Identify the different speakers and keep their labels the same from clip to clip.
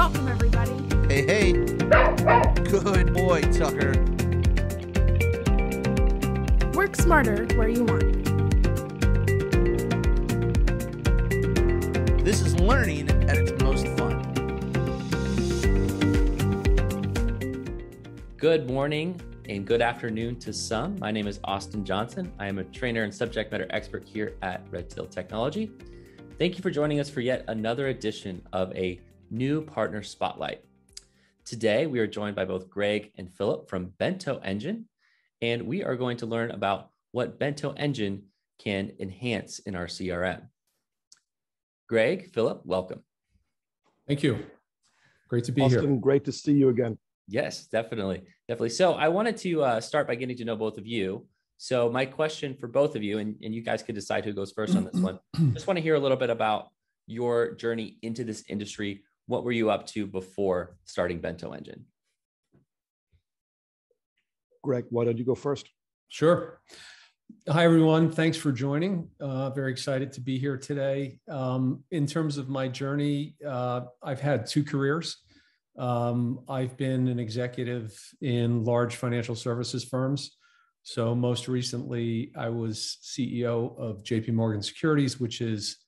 Speaker 1: Welcome, everybody.
Speaker 2: Hey, hey. Good boy, Tucker.
Speaker 1: Work smarter where you want.
Speaker 2: This is learning at its most fun.
Speaker 3: Good morning and good afternoon to some. My name is Austin Johnson. I am a trainer and subject matter expert here at Redtail Technology. Thank you for joining us for yet another edition of a new partner spotlight. Today, we are joined by both Greg and Philip from Bento Engine, and we are going to learn about what Bento Engine can enhance in our CRM. Greg, Philip, welcome.
Speaker 4: Thank you. Great to be
Speaker 5: Austin,
Speaker 4: here.
Speaker 5: great to see you again.
Speaker 3: Yes, definitely. So I wanted to start by getting to know both of you. So my question for both of you, and you guys could decide who goes first on this one, just want to hear a little bit about your journey into this industry. What were you up to before starting Bento Engine?
Speaker 5: Greg, why don't you go first?
Speaker 4: Sure. Hi, everyone. Thanks for joining. Very excited to be here today. In terms of my journey, I've had two careers. I've been an executive in large financial services firms. So most recently, I was CEO of JP Morgan Securities, which is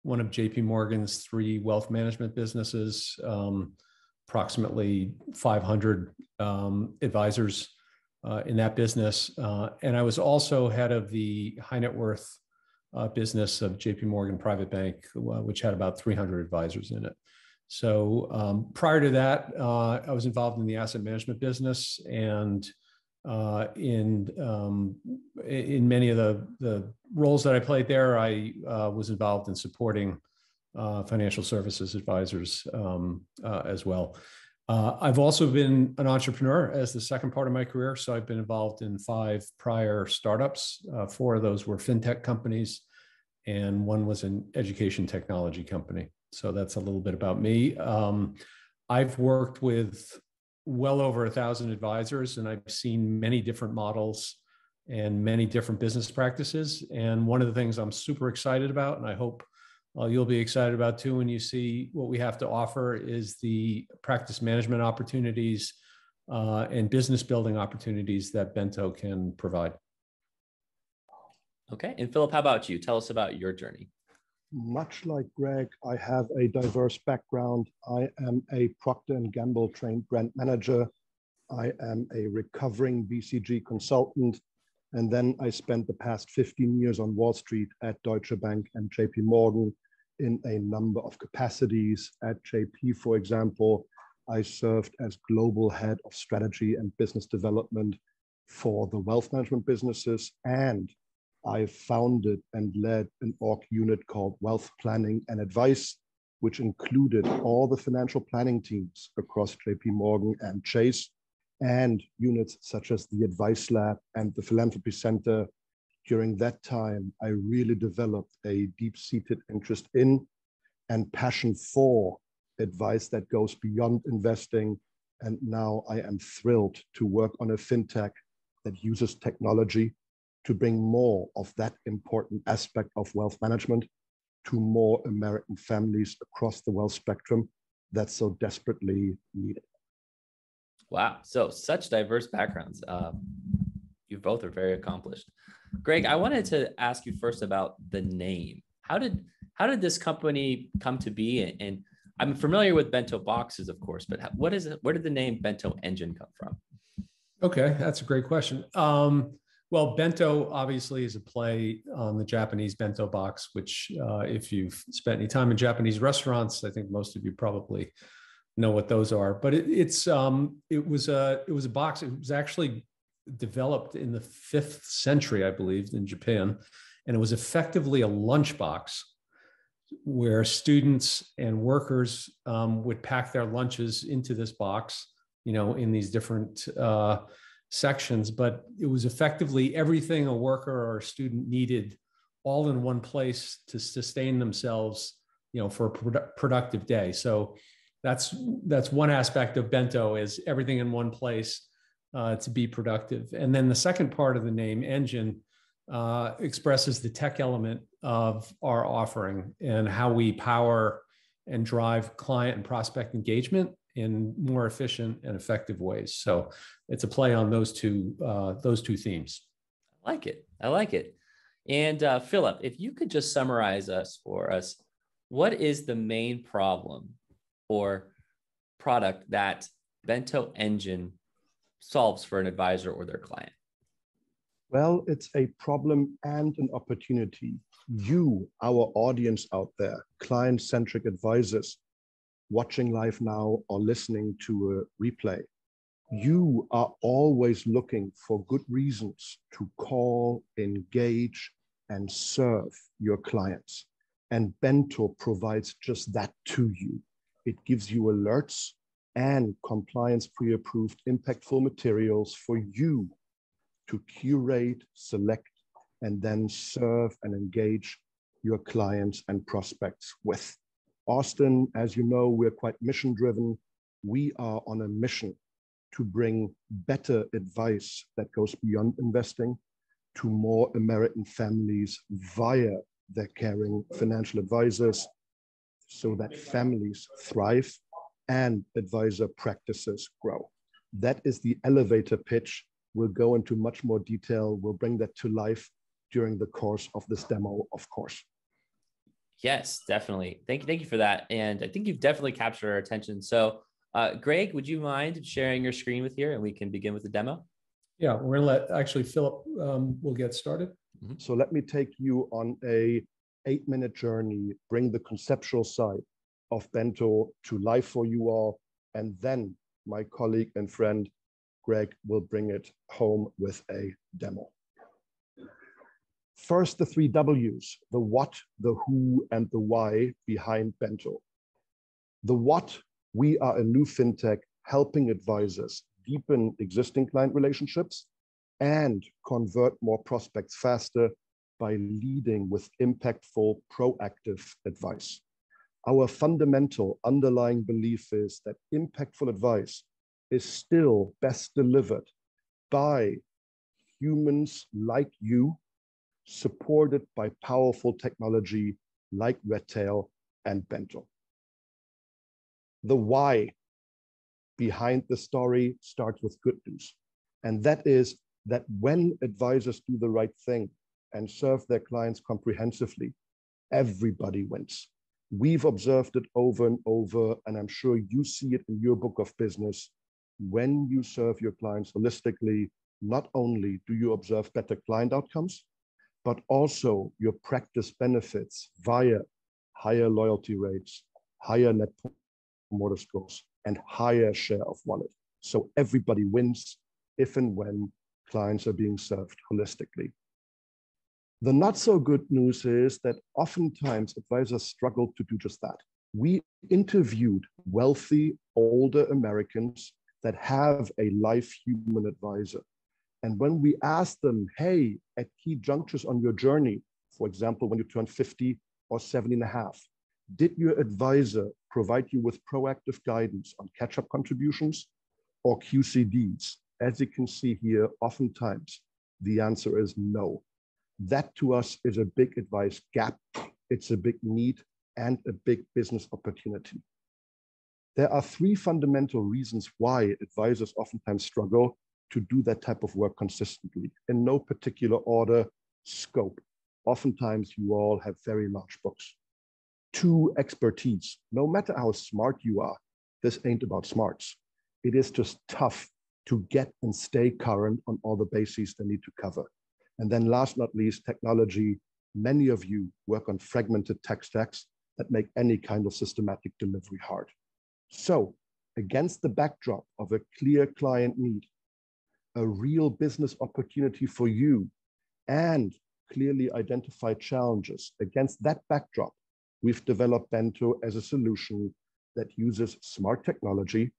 Speaker 4: one of JP Morgan's three wealth management businesses, approximately 500 advisors in that business. And I was also head of the high net worth business of JP Morgan Private Bank, which had about 300 advisors in it. So prior to that, I was involved in the asset management business, and in many of the roles that I played there, I was involved in supporting financial services advisors as well. I've also been an entrepreneur as the second part of my career. So I've been involved in 5 prior startups. 4 of those were fintech companies, and one was an education technology company. So that's a little bit about me. I've worked with well over 1,000 advisors, and I've seen many different models and many different business practices. And one of the things I'm super excited about, and I hope you'll be excited about too when you see what we have to offer, is the practice management opportunities and business building opportunities that Bento can provide.
Speaker 3: Okay, and Philip, how about you? Tell us about your journey.
Speaker 5: Much like Greg, I have a diverse background. I am a Procter & Gamble trained brand manager. I am a recovering BCG consultant. And then I spent the past 15 years on Wall Street at Deutsche Bank and JP Morgan in a number of capacities. At JP, for example, I served as global head of strategy and business development for the wealth management businesses, and I founded and led an org unit called Wealth Planning and Advice, which included all the financial planning teams across JP Morgan and Chase, and units such as the Advice Lab and the Philanthropy Center. During that time, I really developed a deep-seated interest in and passion for advice that goes beyond investing. And now I am thrilled to work on a fintech that uses technology to bring more of that important aspect of wealth management to more American families across the wealth spectrum that's so desperately needed.
Speaker 3: Wow, so such diverse backgrounds. You both are very accomplished. Greg, I wanted to ask you first about the name. How did this company come to be? And I'm familiar with Bento boxes, of course, but what is it? Where did the name Bento Engine come from?
Speaker 4: Okay, that's a great question. Well, Bento obviously is a play on the Japanese bento box, which if you've spent any time in Japanese restaurants, I think most of you probably know what those are. But it was a box. It was actually developed in the 5th century, I believe, in Japan, and it was effectively a lunchbox where students and workers would pack their lunches into this box, in these different sections, but it was effectively everything a worker or a student needed all in one place to sustain themselves, for a productive day. So that's one aspect of Bento, is everything in one place to be productive. And then the second part of the name, Engine, expresses the tech element of our offering and how we power and drive client and prospect engagement in more efficient and effective ways. So it's a play on those two themes.
Speaker 3: I like it. I like it. And Philip, if you could just summarize for us, what is the main problem or product that Bento Engine solves for an advisor or their client?
Speaker 5: Well, it's a problem and an opportunity. You, our audience out there, client-centric advisors, watching live now or listening to a replay, you are always looking for good reasons to call, engage, and serve your clients. And Bento provides just that to you. It gives you alerts and compliance pre-approved impactful materials for you to curate, select, and then serve and engage your clients and prospects with. Austin, as you know, we're quite mission-driven. We are on a mission to bring better advice that goes beyond investing to more American families via their caring financial advisors so that families thrive and advisor practices grow. That is the elevator pitch. We'll go into much more detail. We'll bring that to life during the course of this demo, of course.
Speaker 3: Yes, definitely. Thank you for that. And I think you've definitely captured our attention. So Greg, would you mind sharing your screen with here and we can begin with the demo?
Speaker 4: Yeah, we're gonna let actually Philip will get started.
Speaker 5: So let me take you on a 8-minute journey, bring the conceptual side of Bento to life for you all, and then my colleague and friend Greg will bring it home with a demo. First, the 3 W's, the what, the who, and the why behind Bento. The what, we are a new fintech helping advisors deepen existing client relationships and convert more prospects faster by leading with impactful, proactive advice. Our fundamental underlying belief is that impactful advice is still best delivered by humans like you, supported by powerful technology like Redtail and Bento. The why behind the story starts with good news. And that is that when advisors do the right thing and serve their clients comprehensively, everybody wins. We've observed it over and over, and I'm sure you see it in your book of business. When you serve your clients holistically, not only do you observe better client outcomes, but also your practice benefits via higher loyalty rates, higher net promoter scores, and higher share of wallet. So everybody wins if and when clients are being served holistically. The not so good news is that oftentimes advisors struggle to do just that. We interviewed wealthy, older Americans that have a life human advisor. And when we asked them, hey, at key junctures on your journey, for example, when you turn 50 or 70 and a half, did your advisor provide you with proactive guidance on catch-up contributions or QCDs? As you can see here, oftentimes the answer is no. That to us is a big advice gap. It's a big need and a big business opportunity. There are 3 fundamental reasons why advisors oftentimes struggle to do that type of work consistently. In no particular order, scope. Oftentimes you all have very large books. 2, expertise. No matter how smart you are, this ain't about smarts. It is just tough to get and stay current on all the bases they need to cover. And then last not least, technology. Many of you work on fragmented tech stacks that make any kind of systematic delivery hard. So against the backdrop of a clear client need, a real business opportunity for you, and clearly identified challenges, against that backdrop, we've developed Bento as a solution that uses smart technology.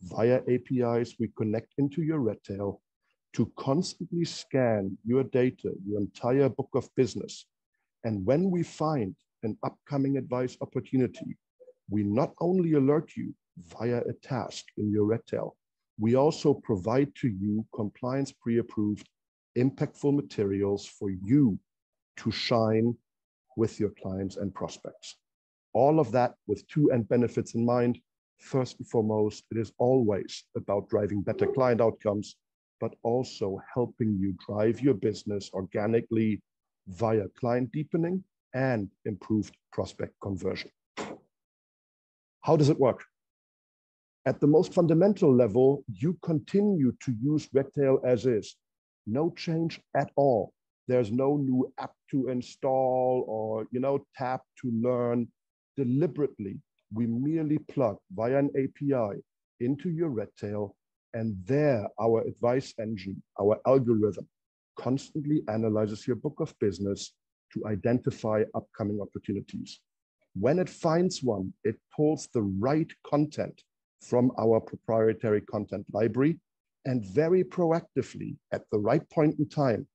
Speaker 5: Via APIs, we connect into your Redtail to constantly scan your data, your entire book of business. And when we find an upcoming advice opportunity, we not only alert you via a task in your Redtail, we also provide to you compliance pre-approved, impactful materials for you to shine with your clients and prospects. All of that with two end benefits in mind. First and foremost, it is always about driving better client outcomes, but also helping you drive your business organically via client deepening and improved prospect conversion. How does it work? At the most fundamental level, you continue to use Redtail as is. No change at all. There's no new app to install or tab to learn. Deliberately, we merely plug via an API into your Redtail, and there our advice engine, our algorithm, constantly analyzes your book of business to identify upcoming opportunities. When it finds one, it pulls the right content from our proprietary content library and very proactively, at the right point in time,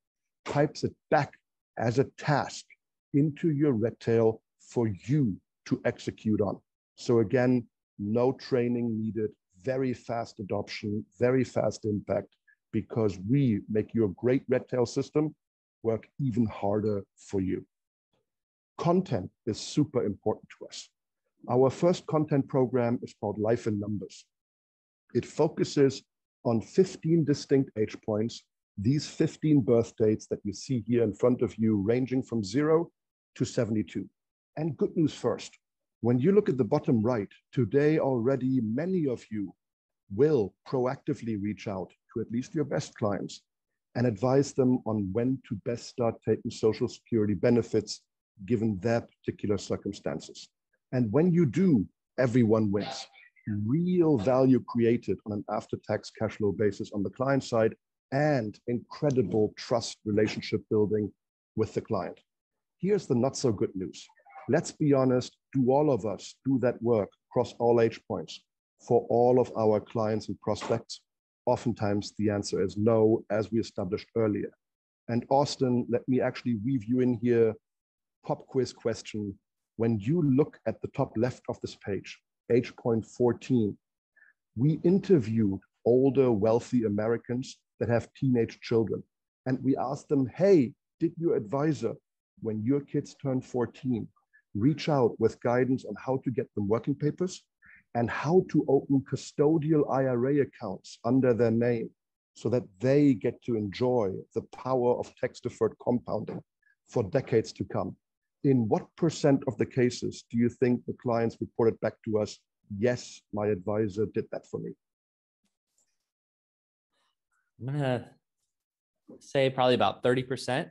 Speaker 5: pipes it back as a task into your Redtail for you to execute on. So again, no training needed, very fast adoption, very fast impact, because we make your great Redtail system work even harder for you. Content is super important to us. Our first content program is called Life in Numbers. It focuses on 15 distinct age points, these 15 birth dates that you see here in front of you, ranging from 0 to 72. And good news first, when you look at the bottom right, today already many of you will proactively reach out to at least your best clients and advise them on when to best start taking Social Security benefits given their particular circumstances. And when you do, everyone wins. Real value created on an after-tax cash flow basis on the client side and incredible trust relationship building with the client. Here's the not so good news. Let's be honest, do all of us do that work across all age points for all of our clients and prospects? Oftentimes the answer is no, as we established earlier. And Austin, let me actually weave you in here, pop quiz question. When you look at the top left of this page, age point 14, we interviewed older, wealthy Americans that have teenage children. And we asked them, hey, did your advisor, when your kids turn 14, reach out with guidance on how to get them working papers and how to open custodial IRA accounts under their name so that they get to enjoy the power of tax-deferred compounding for decades to come? In what % of the cases do you think the clients reported back to us, yes, my advisor did that for me?
Speaker 3: I'm gonna say probably about 30%.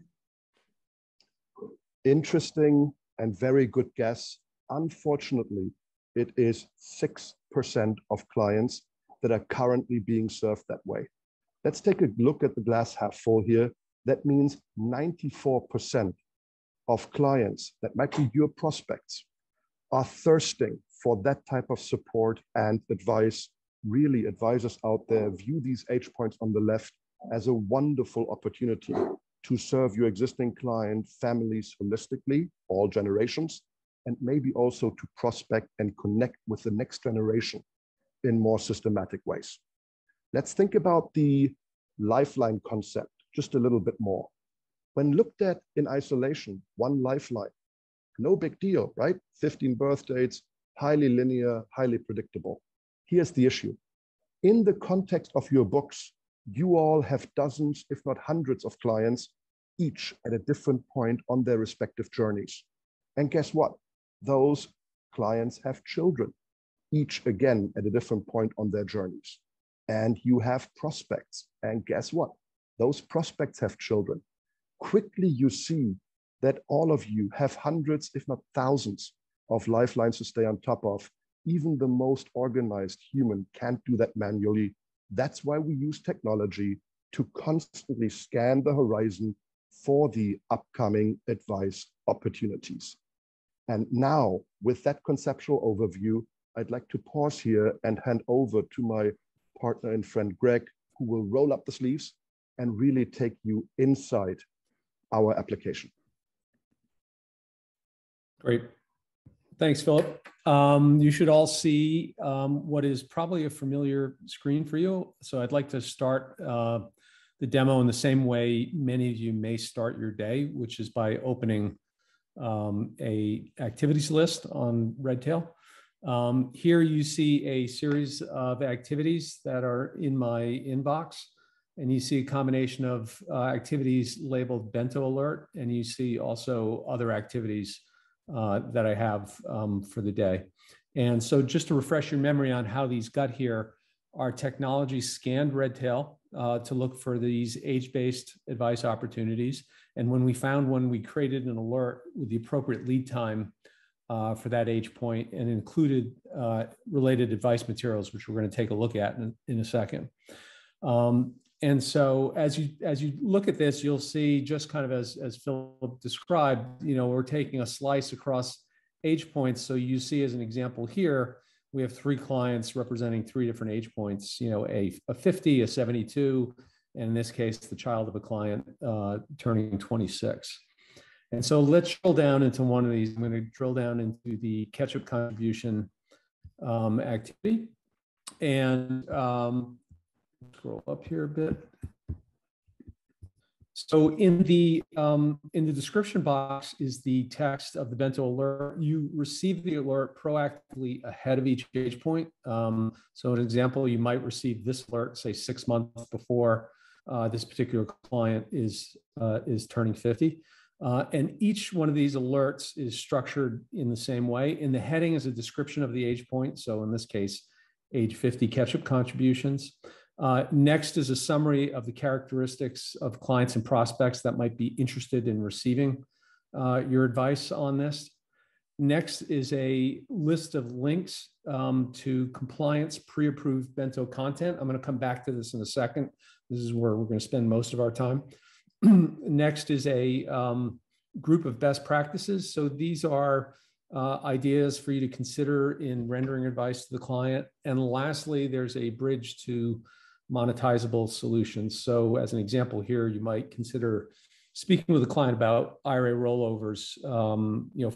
Speaker 5: Interesting and very good guess. Unfortunately, it is 6% of clients that are currently being served that way. Let's take a look at the glass half full here. That means 94% of clients that might be your prospects are thirsting for that type of support and advice. Really, advisors out there view these age points on the left as a wonderful opportunity to serve your existing client families holistically, all generations, and maybe also to prospect and connect with the next generation in more systematic ways. Let's think about the Lifeline concept just a little bit more. When looked at in isolation, one Lifeline, no big deal, right? 15 birth dates, highly linear, highly predictable. Here's the issue. In the context of your books, you all have dozens, if not hundreds of clients, each at a different point on their respective journeys. And guess what? Those clients have children, each again at a different point on their journeys. And you have prospects. And guess what? Those prospects have children. Quickly you see that all of you have hundreds, if not thousands, of lifelines to stay on top of. Even the most organized human can't do that manually. That's why we use technology to constantly scan the horizon for the upcoming advice opportunities. And now, with that conceptual overview, I'd like to pause here and hand over to my partner and friend, Greg, who will roll up the sleeves and really take you inside our application.
Speaker 4: Great. Thanks, Philip. You should all see what is probably a familiar screen for you. So I'd like to start the demo in the same way many of you may start your day, which is by opening a activities list on Redtail. Here you see a series of activities that are in my inbox, and you see a combination of activities labeled Bento Alert, and you see also other activities that I have for the day. And so just to refresh your memory on how these got here, our technology scanned Redtail to look for these age-based advice opportunities. And when we found one, we created an alert with the appropriate lead time for that age point and included related advice materials, which we're going to take a look at in a second. And so as you look at this, you'll see, just kind of as Philip described, we're taking a slice across age points. So you see, as an example here, we have 3 clients representing 3 different age points, a 50, a 72, and in this case, the child of a client turning 26. And so let's drill down into one of these. I'm going to drill down into the catch-up contribution activity. And scroll up here a bit. So in the description box is the text of the Bento alert. You receive the alert proactively ahead of each age point. So an example, you might receive this alert, say 6 months before this particular client is turning 50. And each one of these alerts is structured in the same way. In the heading is a description of the age point. So in this case, age 50 catch-up contributions. Next is a summary of the characteristics of clients and prospects that might be interested in receiving your advice on this. Next is a list of links to compliance pre-approved Bento content. I'm going to come back to this in a second. This is where we're going to spend most of our time. Next is a group of best practices. So these are ideas for you to consider in rendering advice to the client. And lastly, there's a bridge to monetizable solutions. So as an example here, you might consider speaking with a client about IRA rollovers,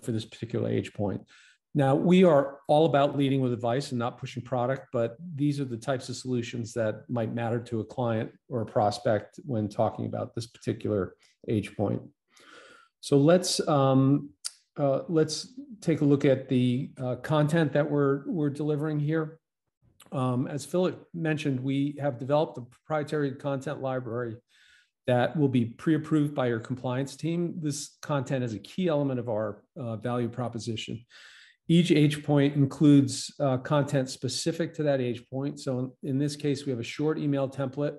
Speaker 4: for this particular age point. Now, we are all about leading with advice and not pushing product, but these are the types of solutions that might matter to a client or a prospect when talking about this particular age point. So let's take a look at the content that we're delivering here. As Philip mentioned, we have developed a proprietary content library that will be pre-approved by your compliance team. This content is a key element of our value proposition. Each age point includes content specific to that age point. So in this case, we have a short email template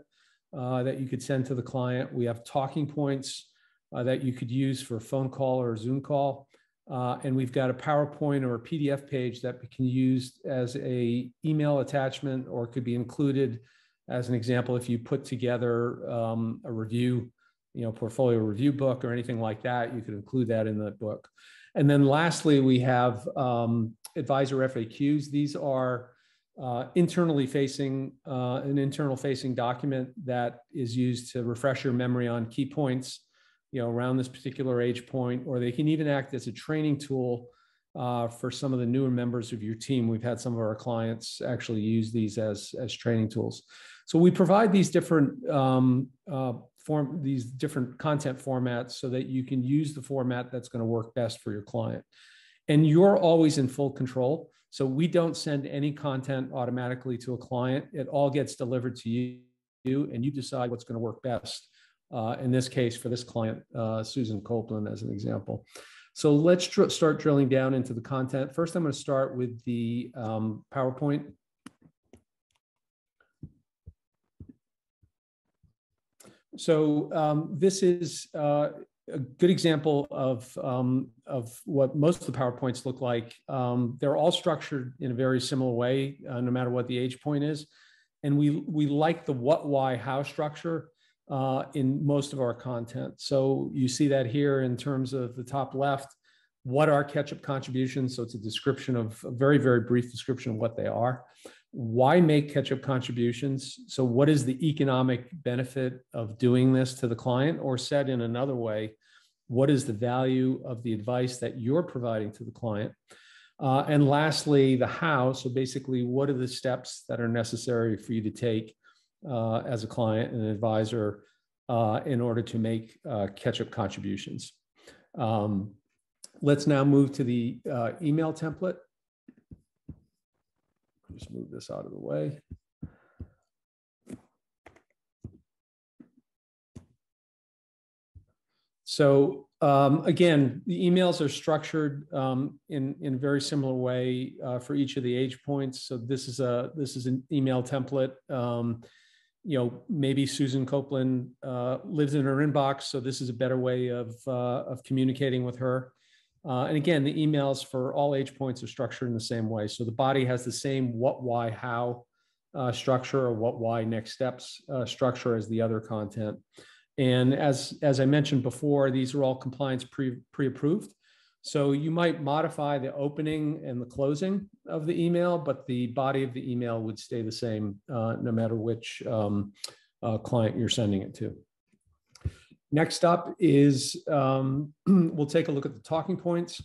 Speaker 4: that you could send to the client. We have talking points that you could use for a phone call or a Zoom call. And we've got a PowerPoint or a PDF page that we can use as a email attachment, or could be included as an example if you put together a review, portfolio review book or anything like that. You could include that in the book. And then lastly, we have advisor FAQs. These are an internal facing document that is used to refresh your memory on key points around this particular age point, or they can even act as a training tool for some of the newer members of your team. We've had some of our clients actually use these as training tools. So we provide these different content formats so that you can use the format that's going to work best for your client. And you're always in full control. So we don't send any content automatically to a client. It all gets delivered to you, and you decide what's going to work best. In this case, for this client, Susan Copeland, as an example. So let's start drilling down into the content. First, I'm going to start with the PowerPoint. So this is a good example of what most of the PowerPoints look like. They're all structured in a very similar way, no matter what the age point is. And we like the what, why, how structure in most of our content. So you see that here in terms of the top left. What are catch-up contributions? So it's a very, very brief description of what they are. Why make catch-up contributions? So what is the economic benefit of doing this to the client? Or said in another way, what is the value of the advice that you're providing to the client? And lastly, the how. So basically, what are the steps that are necessary for you to take as a client and an advisor in order to make catch-up contributions? Let's now move to the email template. Just move this out of the way. So again, the emails are structured in a very similar way for each of the age points. So this is an email template. You know, maybe Susan Copeland lives in her inbox, so this is a better way of communicating with her. And again, the emails for all age points are structured in the same way. So the body has the same what, why, how structure, or what, why, next steps structure as the other content. And as I mentioned before, these are all compliance pre-approved. So you might modify the opening and the closing of the email, but the body of the email would stay the same no matter which client you're sending it to. Next up is, we'll take a look at the talking points.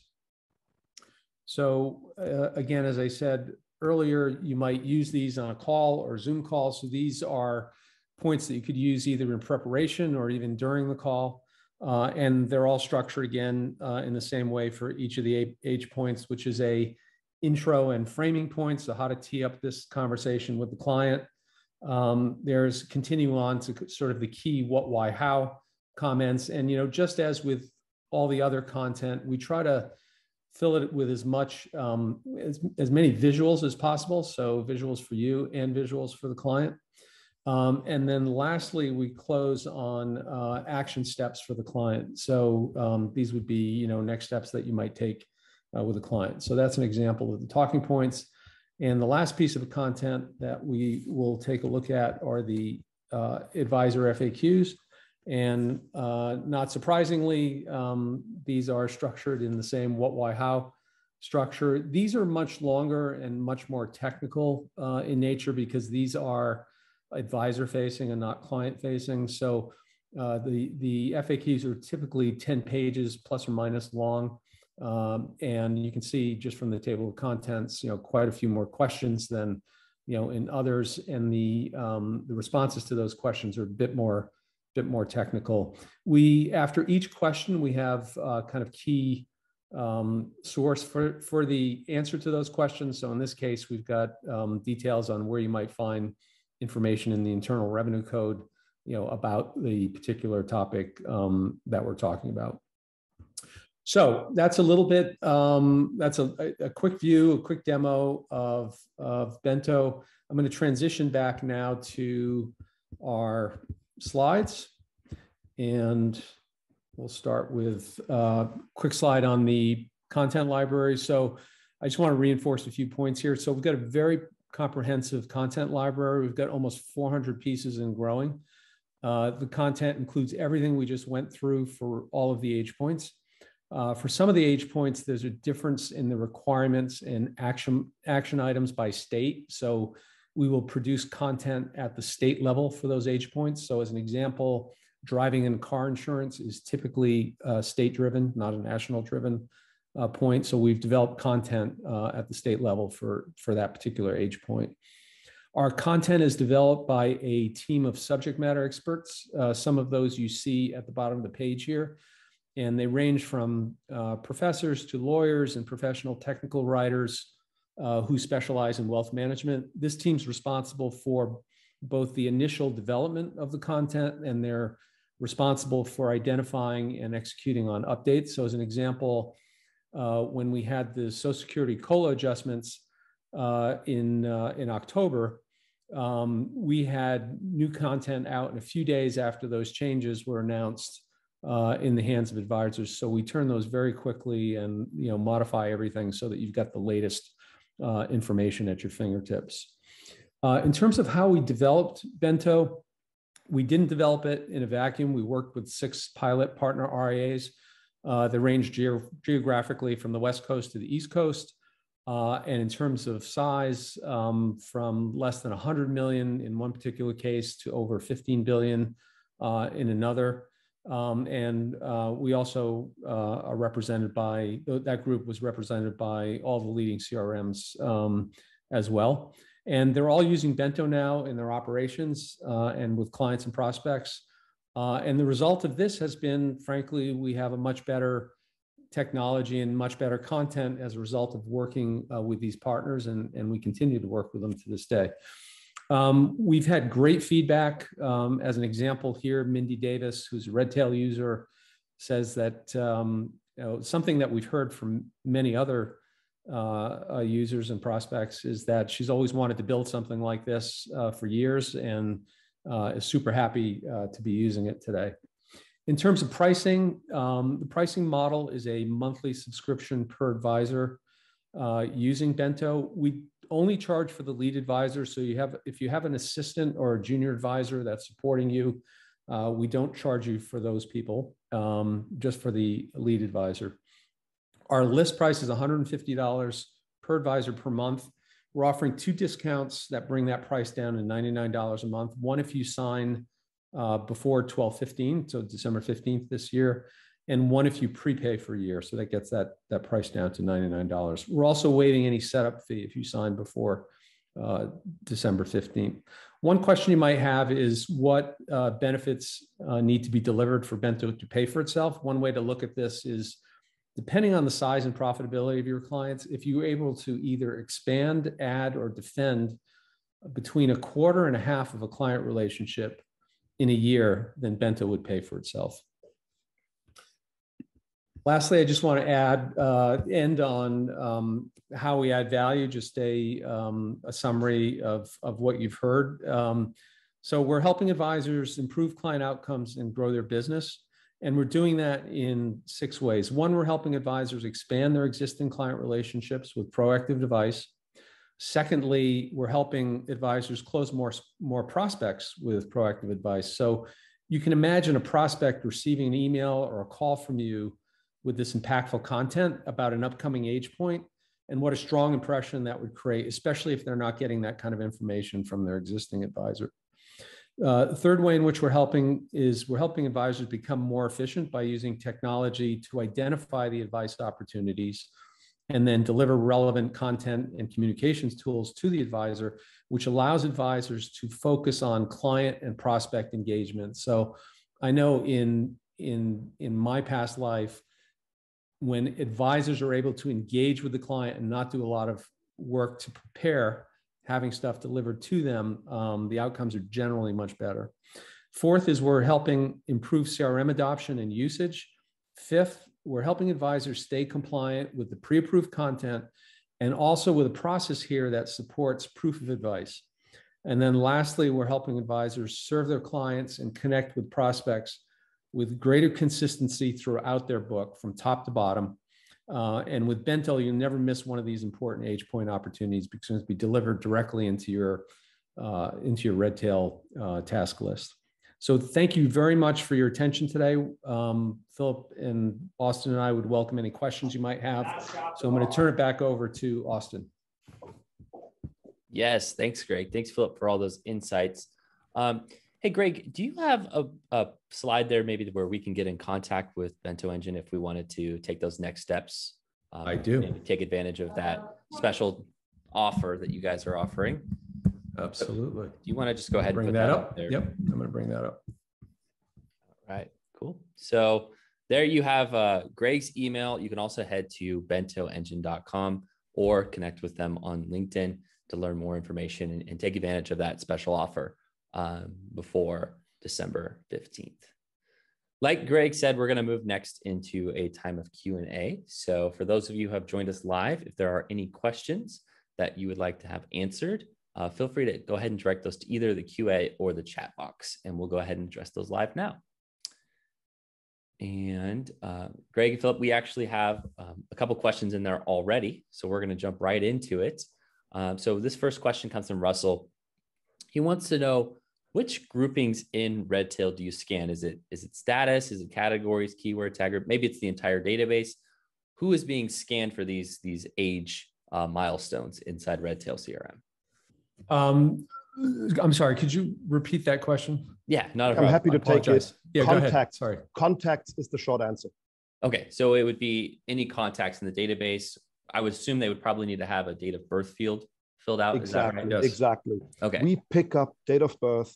Speaker 4: So again, as I said earlier, you might use these on a call or Zoom call. So these are points that you could use either in preparation or even during the call. And they're all structured again in the same way for each of the age points, which is a intro and framing points, so how to tee up this conversation with the client. There's continue on to sort of the key what, why, how comments. And, you know, just as with all the other content, we try to fill it with as much, as many visuals as possible. So visuals for you and visuals for the client. And then lastly, we close on action steps for the client. So these would be, you know, next steps that you might take with a client. So that's an example of the talking points. And the last piece of content that we will take a look at are the advisor FAQs. And not surprisingly, these are structured in the same what, why, how structure. These are much longer and much more technical in nature because these are advisor facing and not client facing. So the FAQs are typically 10 pages plus or minus long. And you can see just from the table of contents, you know, quite a few more questions than, you know, in others. And the responses to those questions are a bit more technical. After each question, we have kind of key source for the answer to those questions. So in this case, we've got details on where you might find information in the Internal Revenue Code, you know, about the particular topic that we're talking about. So that's a little bit, that's a quick view, a quick demo of Bento. I'm going to transition back now to our slides, and we'll start with a quick slide on the content library. So I just want to reinforce a few points here. So we've got a very comprehensive content library. We've got almost 400 pieces and growing. The content includes everything we just went through for all of the age points. For some of the age points, there's a difference in the requirements and action items by state. So we will produce content at the state level for those age points. So as an example, driving and car insurance is typically state-driven, not a national-driven point. So we've developed content at the state level for that particular age point. Our content is developed by a team of subject matter experts. Some of those you see at the bottom of the page here, and they range from professors to lawyers and professional technical writers who specialize in wealth management. This team's responsible for both the initial development of the content, and they're responsible for identifying and executing on updates. So as an example, when we had the Social Security COLA adjustments in October, we had new content out in a few days after those changes were announced in the hands of advisors. So we turn those very quickly and, you know, modify everything so that you've got the latest information at your fingertips. In terms of how we developed Bento, we didn't develop it in a vacuum. We worked with 6 pilot partner RIAs. They range geographically from the West Coast to the East Coast. And in terms of size, from less than 100 million in one particular case to over 15 billion in another. And we also are represented by, that group was represented by all the leading CRMs as well. And they're all using Bento now in their operations and with clients and prospects. And the result of this has been, frankly, we have a much better technology and much better content as a result of working with these partners, and we continue to work with them to this day. We've had great feedback. As an example here, Mindy Davis, who's a Redtail user, says that something that we've heard from many other users and prospects is that she's always wanted to build something like this for years, and is super happy to be using it today. In terms of pricing, the pricing model is a monthly subscription per advisor using Bento. We only charge for the lead advisor. So if you have an assistant or a junior advisor that's supporting you, we don't charge you for those people, just for the lead advisor. Our list price is $150 per advisor per month. We're offering 2 discounts that bring that price down to $99 a month. One if you sign before 12/15, so December 15th this year, and one if you prepay for a year. So that gets that price down to $99. We're also waiving any setup fee if you sign before December 15th. One question you might have is what benefits need to be delivered for Bento to pay for itself. One way to look at this is, depending on the size and profitability of your clients, if you're able to either expand, add, or defend between 1/4 and 1/2 of a client relationship in a year, then Bento would pay for itself. Lastly, I just want to end on how we add value, just a summary of what you've heard. So we're helping advisors improve client outcomes and grow their business. And we're doing that in 6 ways. One, we're helping advisors expand their existing client relationships with proactive advice. Secondly, we're helping advisors close more prospects with proactive advice. So you can imagine a prospect receiving an email or a call from you with this impactful content about an upcoming age point, and what a strong impression that would create, especially if they're not getting that kind of information from their existing advisor. The third way in which we're helping advisors become more efficient by using technology to identify the advice opportunities and then deliver relevant content and communications tools to the advisor, which allows advisors to focus on client and prospect engagement. So I know in my past life, when advisors are able to engage with the client and not do a lot of work to prepare, having stuff delivered to them, the outcomes are generally much better. Fourth is we're helping improve CRM adoption and usage. Fifth, we're helping advisors stay compliant with the pre-approved content, and also with a process here that supports proof of advice. And then lastly, we're helping advisors serve their clients and connect with prospects with greater consistency throughout their book from top to bottom. And with Bento, you'll never miss one of these important age point opportunities because it's be delivered directly into your Redtail task list. So thank you very much for your attention today. Philip and Austin and I would welcome any questions you might have. So I'm going to turn it back over to Austin.
Speaker 3: Yes, thanks, Greg. Thanks, Philip, for all those insights. Hey, Greg, do you have a slide there maybe where we can get in contact with Bento Engine if we wanted to take those next steps?
Speaker 4: I do.
Speaker 3: Maybe take advantage of that special offer that you guys are offering.
Speaker 4: Absolutely.
Speaker 3: Do you want to just go ahead and
Speaker 4: bring
Speaker 3: put
Speaker 4: that up
Speaker 3: there?
Speaker 4: Yep, I'm going to bring that up.
Speaker 3: All right, cool. So there you have Greg's email. You can also head to bentoengine.com or connect with them on LinkedIn to learn more information and take advantage of that special offer before December 15th. Like Greg said, we're going to move next into a time of Q&A. So for those of you who have joined us live, if there are any questions that you would like to have answered, feel free to go ahead and direct those to either the QA or the chat box, and we'll go ahead and address those live now. And Greg and Philip, we actually have a couple questions in there already, so we're going to jump right into it. So this first question comes from Russell. He wants to know, which groupings in Redtail do you scan? Is it status? Is it categories, keyword, tag group? Maybe it's the entire database. Who is being scanned for these age milestones inside Redtail CRM?
Speaker 4: I'm sorry, could you repeat that question?
Speaker 3: Yeah, not a
Speaker 5: problem. I'm happy to take it.
Speaker 4: Yeah,
Speaker 5: contacts.
Speaker 4: Go ahead. Sorry.
Speaker 5: Contacts is the short answer.
Speaker 3: Okay, so it would be any contacts in the database. I would assume they would probably need to have a date of birth field filled out.
Speaker 5: Exactly.
Speaker 3: Is that right?
Speaker 4: Yes.
Speaker 5: Exactly.
Speaker 3: Okay.
Speaker 5: We pick up date of birth,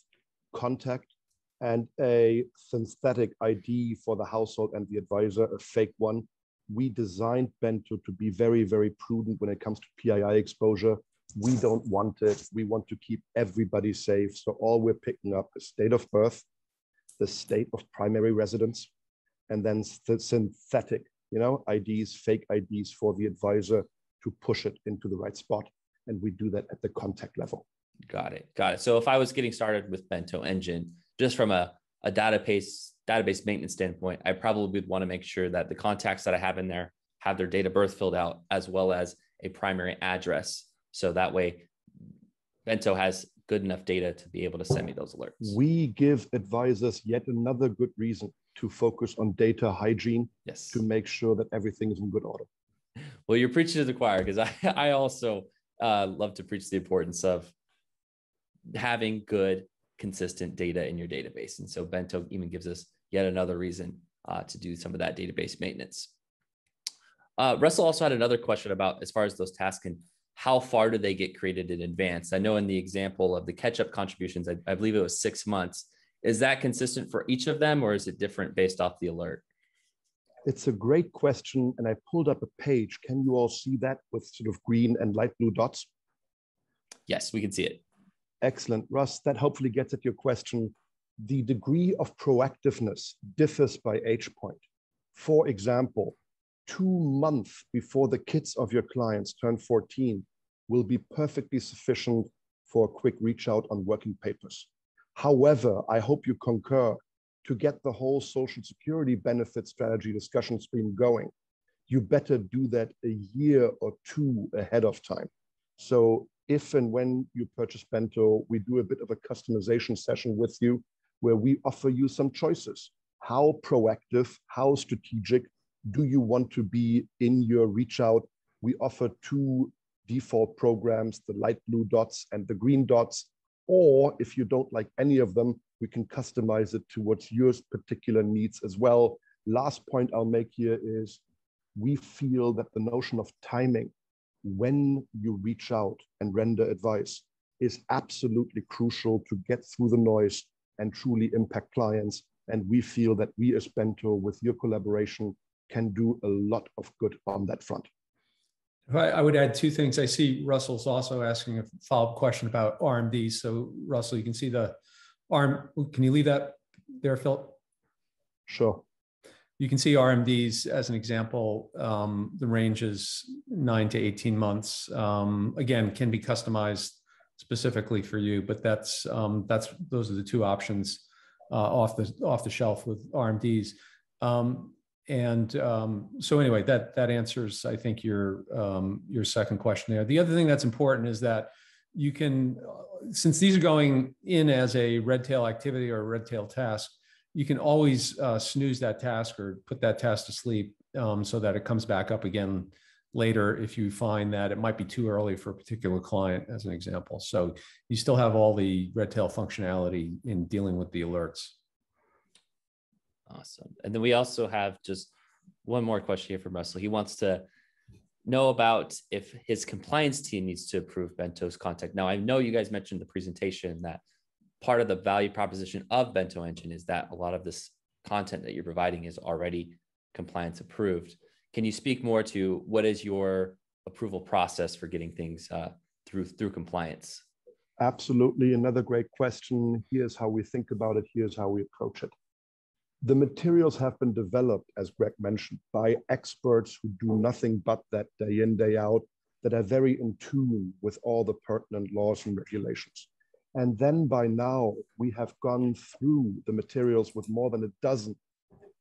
Speaker 5: contact, and a synthetic ID for the household and the advisor, a fake one. We designed Bento to be very, very prudent when it comes to PII exposure. We don't want it. We want to keep everybody safe. So all we're picking up is date of birth, the state of primary residence, and then the synthetic, IDs, fake IDs for the advisor to push it into the right spot. And we do that at the contact level.
Speaker 3: Got it. So if I was getting started with Bento Engine, just from a database maintenance standpoint, I probably would want to make sure that the contacts that I have in there have their date of birth filled out, as well as a primary address. So that way Bento has good enough data to be able to send me those alerts.
Speaker 5: We give advisors yet another good reason to focus on data hygiene,
Speaker 3: yes,
Speaker 5: to make sure that everything is in good order.
Speaker 3: Well, you're preaching to the choir, because I also love to preach the importance of having good, consistent data in your database. And so Bento even gives us yet another reason to do some of that database maintenance. Russell also had another question about, as far as those tasks, and how far do they get created in advance? I know in the example of the catch-up contributions, I believe it was 6 months. Is that consistent for each of them, or is it different based off the alert?
Speaker 5: It's a great question, and I pulled up a page. Can you all see that with sort of green and light blue dots?
Speaker 3: Yes, we can see it.
Speaker 5: Excellent. Russ, that hopefully gets at your question. The degree of proactiveness differs by age point. For example, 2 months before the kids of your clients turn 14 will be perfectly sufficient for a quick reach out on working papers. However, I hope you concur, to get the whole Social Security benefit strategy discussion stream going, you better do that a year or 2 ahead of time. So if and when you purchase Bento, we do a bit of a customization session with you where we offer you some choices. How proactive, how strategic do you want to be in your reach out? We offer 2 default programs, the light blue dots and the green dots. Or if you don't like any of them, we can customize it towards your particular needs as well. Last point I'll make here is we feel that the notion of timing when you reach out and render advice is absolutely crucial to get through the noise and truly impact clients. And we feel that we as Bento, with your collaboration, can do a lot of good on that front.
Speaker 4: I would add 2 things. I see Russell's also asking a follow-up question about RMDs. So Russell, you can see the can you leave that there, Phil?
Speaker 5: Sure.
Speaker 4: You can see RMDs as an example. The range is 9 to 18 months. Again, can be customized specifically for you, but those are the 2 options off the shelf with RMDs. So anyway, that answers, I think, your second question there. The other thing that's important is that you can, since these are going in as a Redtail activity or a Redtail task, you can always snooze that task or put that task to sleep so that it comes back up again later if you find that it might be too early for a particular client, as an example. So you still have all the Redtail functionality in dealing with the alerts.
Speaker 3: Awesome. And then we also have just one more question here from Russell. He wants to know about if his compliance team needs to approve Bento's contact. Now, I know you guys mentioned in the presentation that part of the value proposition of Bento Engine is that a lot of this content that you're providing is already compliance approved. Can you speak more to what is your approval process for getting things through compliance?
Speaker 5: Absolutely. Another great question. Here's how we think about it. Here's how we approach it. The materials have been developed, as Greg mentioned, by experts who do nothing but that day in, day out, that are very in tune with all the pertinent laws and regulations. And then by now, we have gone through the materials with more than a dozen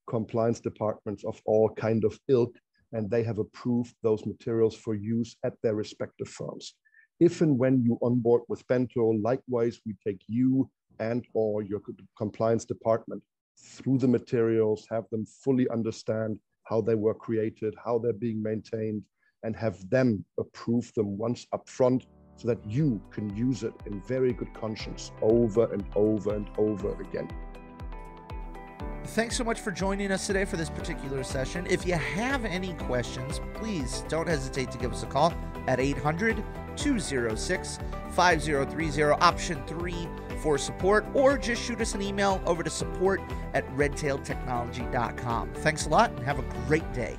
Speaker 5: compliance departments of all kind of ilk, and they have approved those materials for use at their respective firms. If and when you onboard with Bento, likewise, we take you and or your compliance department through the materials, have them fully understand how they were created, how they're being maintained, and have them approve them once up front so that you can use it in very good conscience over and over and over again.
Speaker 2: Thanks so much for joining us today for this particular session. If you have any questions, please don't hesitate to give us a call at 800-206-5030, option 3 for support, or just shoot us an email over to support@redtailtechnology.com. Thanks a lot and have a great day.